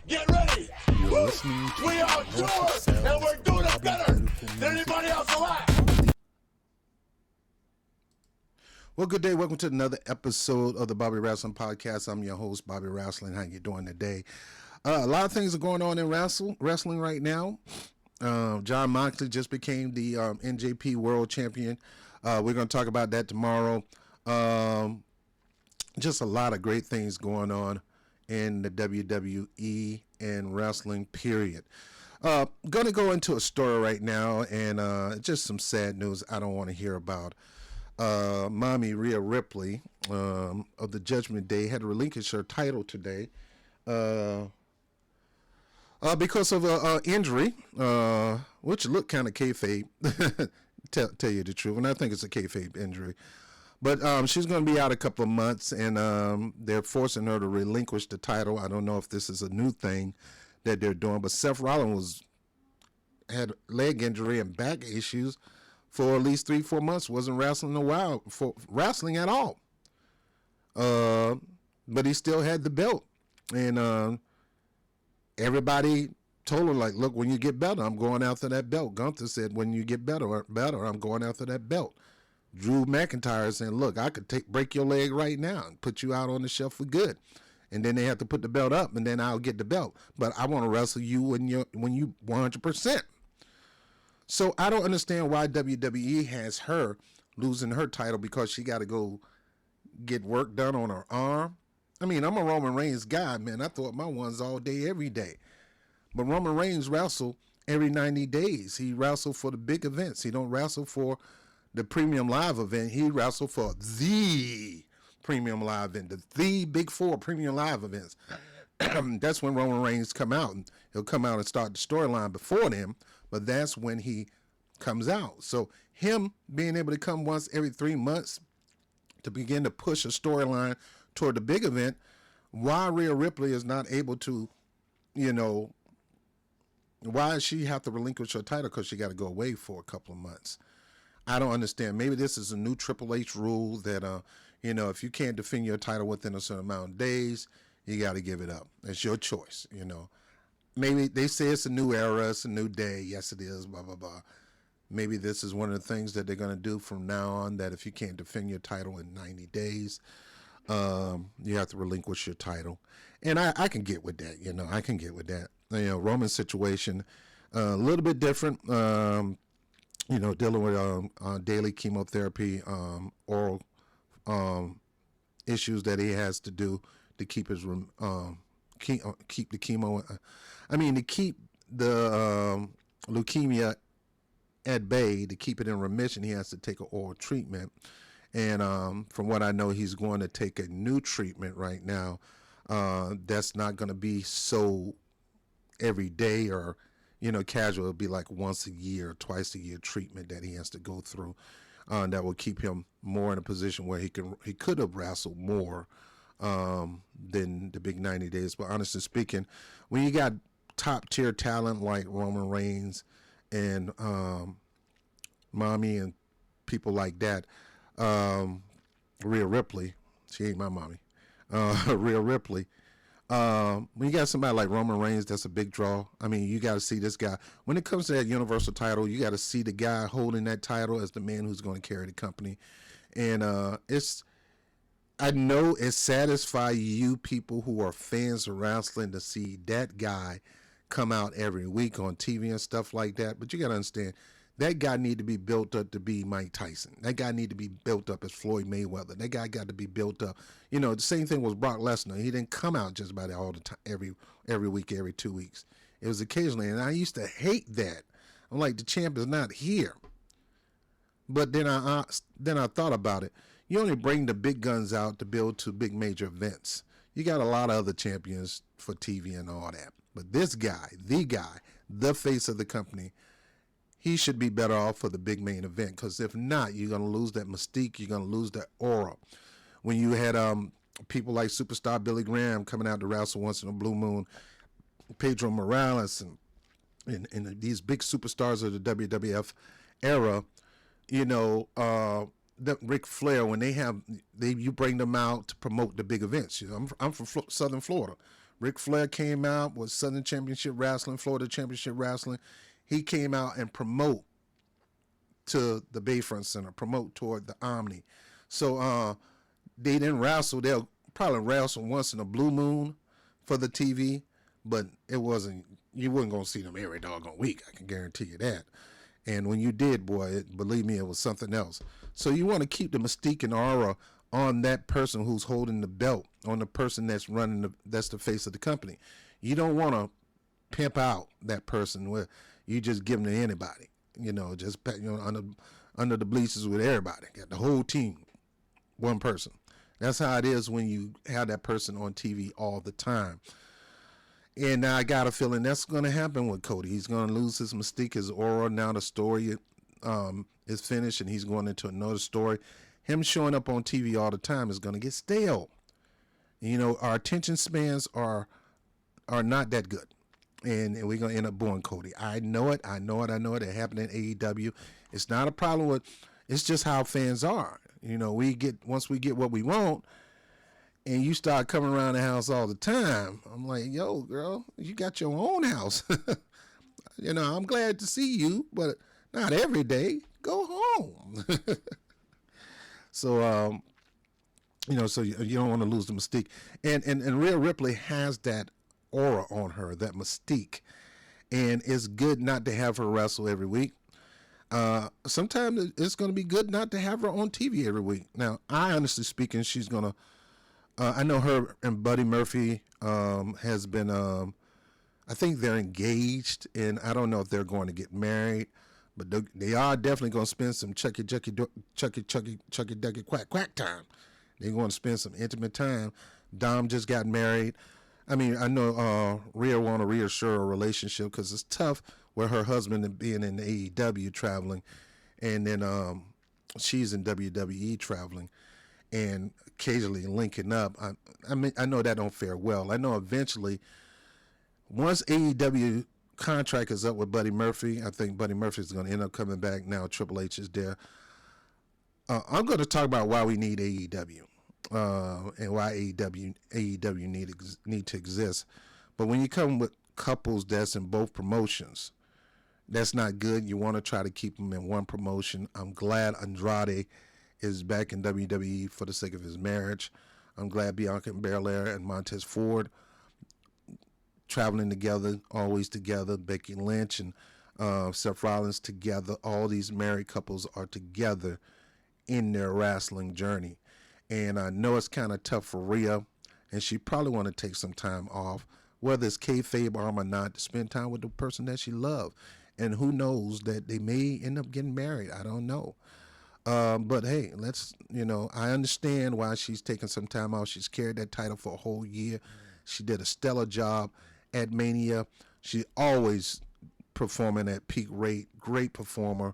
Get ready. You're Woo! listening to We are yours, and we're doing it better than anybody else alive. Well, good day. Welcome to another episode of the Bobby Wrestling Podcast. I'm your host, Bobby Wrestling. How you doing today? A lot of things are going on in wrestling right now. John Moxley just became the NJP World Champion. We're going to talk about that tomorrow. Just a lot of great things going on in the WWE and wrestling, period. Going to go into a story right now, and just some sad news I don't want to hear about. Mami Rhea Ripley of the Judgment Day had to relinquish her title today because of an injury, which looked kind of kayfabe, tell you the truth, and I think it's a kayfabe injury. But she's going to be out a couple of months, and they're forcing her to relinquish the title. I don't know if this is a new thing that they're doing, but Seth Rollins had leg injury and back issues for at least 3-4 months. Wasn't wrestling wrestling at all. But he still had the belt. And everybody told him, like, look, when you get better, I'm going after that belt. Gunther said, when you get better, I'm going after that belt. Drew McIntyre saying, look, I could break your leg right now and put you out on the shelf for good. And then they have to put the belt up, and then I'll get the belt. But I want to wrestle you when you 100%. So I don't understand why WWE has her losing her title because she got to go get work done on her arm. I mean, I'm a Roman Reigns guy, man. I thought my one's all day, every day. But Roman Reigns wrestle every 90 days. He wrestle for the big events. He don't wrestle for the premium live event. He wrestle for the premium live event, the big four premium live events. That's when Roman Reigns come out, and he'll come out and start the storyline before them, but that's when he comes out. So him being able to come once every 3 months to begin to push a storyline toward the big event, why Rhea Ripley is not able to, why does she have to relinquish her title because she got to go away for a couple of months? I don't understand. Maybe this is a new Triple H rule that, if you can't defend your title within a certain amount of days, you got to give it up. It's your choice, Maybe they say it's a new era, it's a new day. Yes, it is, blah, blah, blah. Maybe this is one of the things that they're going to do from now on, that if you can't defend your title in 90 days, you have to relinquish your title. And I can get with that, I can get with that. Roman's situation, a little bit different, dealing with daily chemotherapy, oral issues that he has to do to keep his keep the chemo. To keep the leukemia at bay, to keep it in remission, he has to take an oral treatment. And from what I know, he's going to take a new treatment right now. That's not going to be so every day or casual. It'll be like once a year, twice a year treatment that he has to go through. That will keep him more in a position where he could have wrestled more than the big 90 days. But honestly speaking, when you got top tier talent like Roman Reigns and Mami and people like that, Rhea Ripley, she ain't my mommy, Rhea Ripley, when you got somebody like Roman Reigns, that's a big draw. You got to see this guy. When it comes to that Universal title, you got to see the guy holding that title as the man who's going to carry the company. And I know it satisfies you people who are fans of wrestling to see that guy come out every week on TV and stuff like that. But you got to understand, that guy need to be built up to be Mike Tyson. That guy need to be built up as Floyd Mayweather. That guy got to be built up. The same thing was Brock Lesnar. He didn't come out just about all the time, every week, every 2 weeks. It was occasionally, and I used to hate that. I'm like, the champ is not here. But then I thought about it. You only bring the big guns out to build to big major events. You got a lot of other champions for TV and all that. But this guy, the face of the company, he should be better off for the big main event. Because if not, you're going to lose that mystique. You're going to lose that aura. When you had people like Superstar Billy Graham coming out to wrestle once in a blue moon, Pedro Morales, and these big superstars of the WWF era, that Ric Flair, when you bring them out to promote the big events. I'm from Southern Florida. Ric Flair came out with Southern Championship Wrestling, Florida Championship Wrestling. He came out and promote to the Bayfront Center, promote toward the Omni. So they didn't wrestle. They'll probably wrestle once in a blue moon for the TV, but it wasn't. You wasn't gonna see them every doggone week. I can guarantee you that. And when you did, boy, believe me, it was something else. So you want to keep the mystique and aura on that person who's holding the belt, on the person that's that's the face of the company. You don't want to pimp out that person where you just give them to anybody. Just under the bleachers with everybody, got the whole team, one person. That's how it is when you have that person on TV all the time. And I got a feeling that's going to happen with Cody. He's going to lose his mystique, his aura. Now the story is finished, and he's going into another story. Him showing up on TV all the time is going to get stale. Our attention spans are not that good. And we're going to end up boring Cody. I know it. It happened in AEW. It's not a problem it's just how fans are. Once we get what we want, and you start coming around the house all the time, I'm like, yo, girl, you got your own house. I'm glad to see you, but not every day. Go home. So, so you don't want to lose the mystique. And Rhea Ripley has that aura on her, that mystique. And it's good not to have her wrestle every week. Sometimes it's going to be good not to have her on TV every week. Now, honestly speaking, she's going to, I know her and Buddy Murphy has been, I think they're engaged, and I don't know if they're going to get married, but they are definitely going to spend some chucky ducky quack quack time. They're going to spend some intimate time. Dom just got married. I mean, I know Rhea want to reassure a relationship because it's tough with her husband being in AEW traveling, and then she's in WWE traveling, and occasionally linking up. I mean, I know that don't fare well. I know eventually, once AEW contract is up with Buddy Murphy, I think Buddy Murphy is going to end up coming back. Now Triple H is there. I'm going to talk about why we need AEW and why AEW need to exist. But when you come with couples that's in both promotions, that's not good. You want to try to keep them in one promotion. I'm glad Andrade is back in WWE for the sake of his marriage. I'm glad Bianca Belair and Montez Ford traveling together, always together. Becky Lynch and Seth Rollins together. All these married couples are together in their wrestling journey. And I know it's kind of tough for Rhea, and she probably want to take some time off, whether it's kayfabe or not, to spend time with the person that she loves. And who knows that they may end up getting married. I don't know. But hey, I understand why she's taking some time off. She's carried that title for a whole year. She did a stellar job at Mania. She always performing at peak rate. Great performer.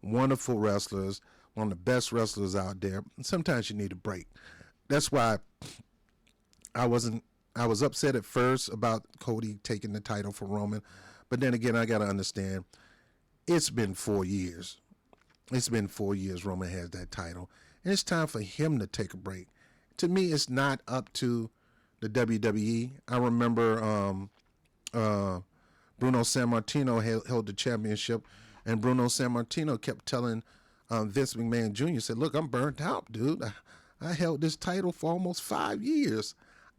Wonderful wrestlers. One of the best wrestlers out there. And sometimes you need a break. That's why I was upset at first about Cody taking the title from Roman. But then again, I got to understand, it's been 4 years. It's been 4 years Roman has that title. And it's time for him to take a break. To me, it's not up to the WWE. I remember Bruno Sammartino held the championship, and Bruno Sammartino kept telling Vince McMahon Jr., said, look, I'm burnt out, dude. I held this title for almost 5 years.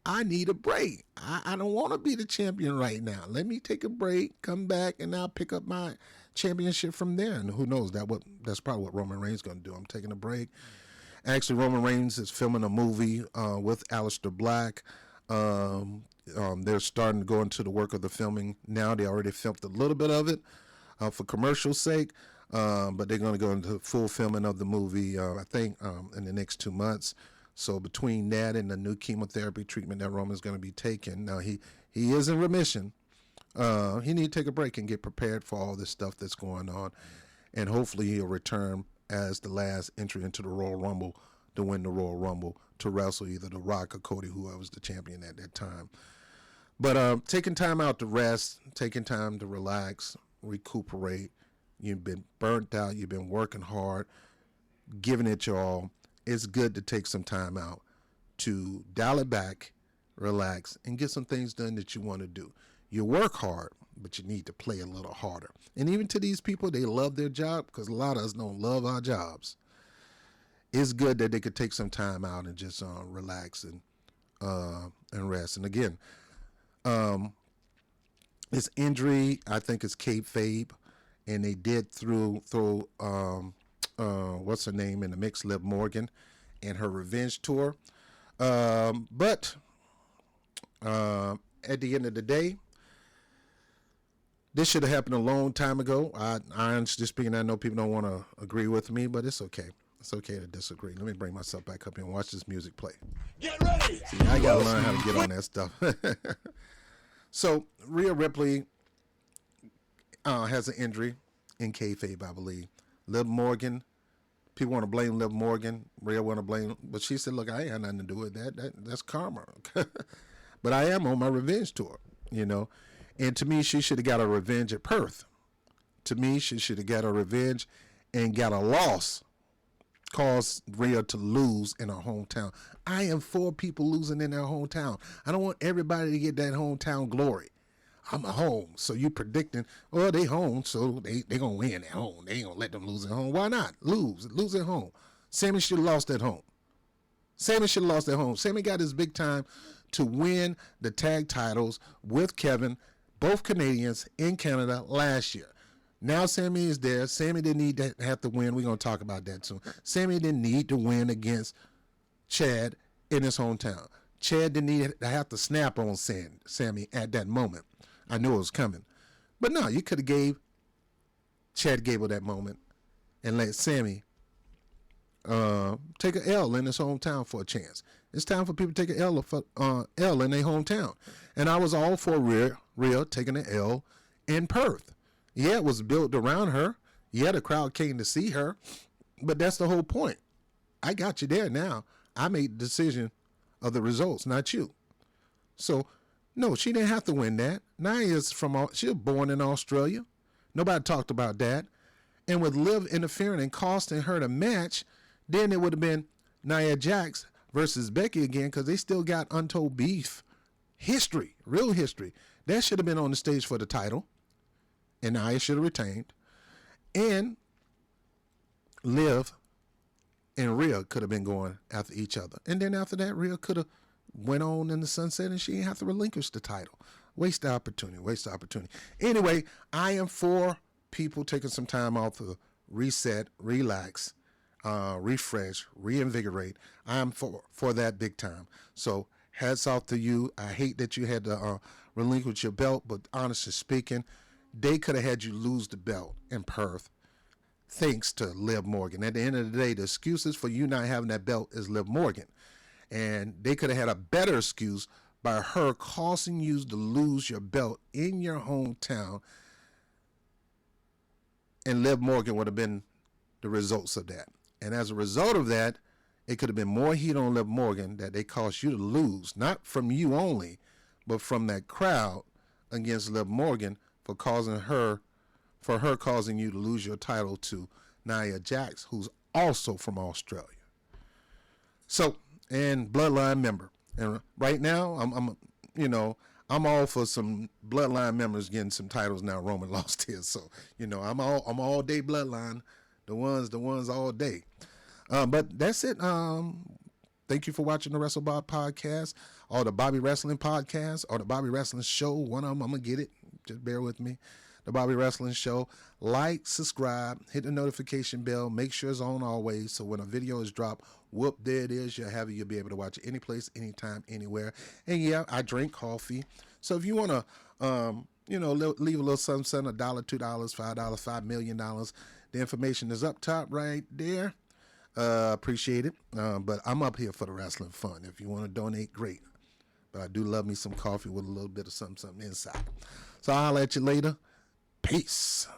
I need a break. I don't want to be the champion right now. Let me take a break, come back, and I'll pick up my championship from there. And who knows, that's probably what Roman Reigns is going to do. I'm taking a break. Actually, Roman Reigns is filming a movie with Aleister Black. They're starting to go into the work of the filming now. They already filmed a little bit of it for commercial sake, but they're going to go into full filming of the movie, I think, in the next 2 months. So between that and the new chemotherapy treatment that Roman's going to be taking, now he is in remission. He need to take a break and get prepared for all this stuff that's going on, and hopefully he'll return as the last entry into the Royal Rumble to win the Royal Rumble, to wrestle either The Rock or Cody, whoever was the champion at that time. But taking time out to rest, taking time to relax, recuperate. You've been burnt out. You've been working hard, giving it your all. It's good to take some time out to dial it back, relax, and get some things done that you want to do. You work hard, but you need to play a little harder. And even to these people, they love their job, because a lot of us don't love our jobs. It's good that they could take some time out and just relax and rest. And again, this injury, I think, is kayfabe, and they did throw what's her name in the mix, Liv Morgan, and her revenge tour. But at the end of the day, this should have happened a long time ago. I honestly speaking, I know people don't want to agree with me, but it's okay. It's okay to disagree. Let me bring myself back up here and watch this music play. Get ready. See, I gotta learn how to get on that stuff. So Rhea Ripley has an injury in kayfabe, I believe. Liv Morgan, people want to blame Liv Morgan. Rhea want to blame, but she said, "Look, I ain't had nothing to do with that. That's karma." But I am on my revenge tour, you know. And to me, she should have got a revenge at Perth. To me, she should have got a revenge and got a loss, caused Rhea to lose in her hometown. I am for people losing in their hometown. I don't want everybody to get that hometown glory. I'm a home, so you predicting, well, they home, so they gonna win at home. They ain't gonna let them lose at home. Why not? Lose at home. Sammy should have lost at home. Sammy should have lost at home. Sammy got his big time to win the tag titles with Kevin, both Canadians, in Canada last year. Now Sammy is there. Sammy didn't need to have to win. We're going to talk about that soon. Sammy didn't need to win against Chad in his hometown. Chad didn't need to have to snap on Sammy at that moment. I knew it was coming. But no, you could have gave Chad Gable that moment and let Sammy take an L in his hometown for a chance. It's time for people to take an L in their hometown. And I was all for Rhea taking an L in Perth. Yeah, it was built around her. Yeah, the crowd came to see her. But that's the whole point. I got you there now. I made the decision of the results, not you. So, no, she didn't have to win that. Nia's she was born in Australia. Nobody talked about that. And with Liv interfering and costing her the match, then it would have been Nia Jax versus Becky again, because they still got untold beef. History, real history. That should have been on the stage for the title. And Nia should have retained. And Liv and Rhea could have been going after each other. And then after that, Rhea could have went on in the sunset and she didn't have to relinquish the title. Waste the opportunity. Anyway, I am for people taking some time off to reset, relax, refresh, reinvigorate. I am for that big time. So hats off to you. I hate that you had to relinquish your belt, but honestly speaking, they could have had you lose the belt in Perth thanks to Liv Morgan. At the end of the day, the excuses for you not having that belt is Liv Morgan. And they could have had a better excuse by her causing you to lose your belt in your hometown. And Liv Morgan would have been the results of that. And as a result of that, it could have been more heat on Liv Morgan that they caused you to lose, not from you only, but from that crowd against Liv Morgan for her causing you to lose your title to Nia Jax, who's also from Australia. So, and Bloodline member. And right now, I'm all for some Bloodline members getting some titles now. Roman lost his, so I'm all day Bloodline, the ones all day. But that's it. Thank you for watching the WrestleBob podcast, or the Bobby Wrestling podcast, or the Bobby Wrestling Show. One of them, I'm gonna get it. Just bear with me. The Bobby Wrestling Show. Like, subscribe, hit the notification bell. Make sure it's on always, so when a video is dropped, whoop, there it is. You'll be able to watch it any place, anytime, anywhere. And yeah, I drink coffee. So if you want to, leave a little something, $1, $2, $5, $5 million, the information is up top right there. Appreciate it. But I'm up here for the wrestling fun. If you want to donate, great. But I do love me some coffee with a little bit of something inside. So I'll holler at you later. Peace.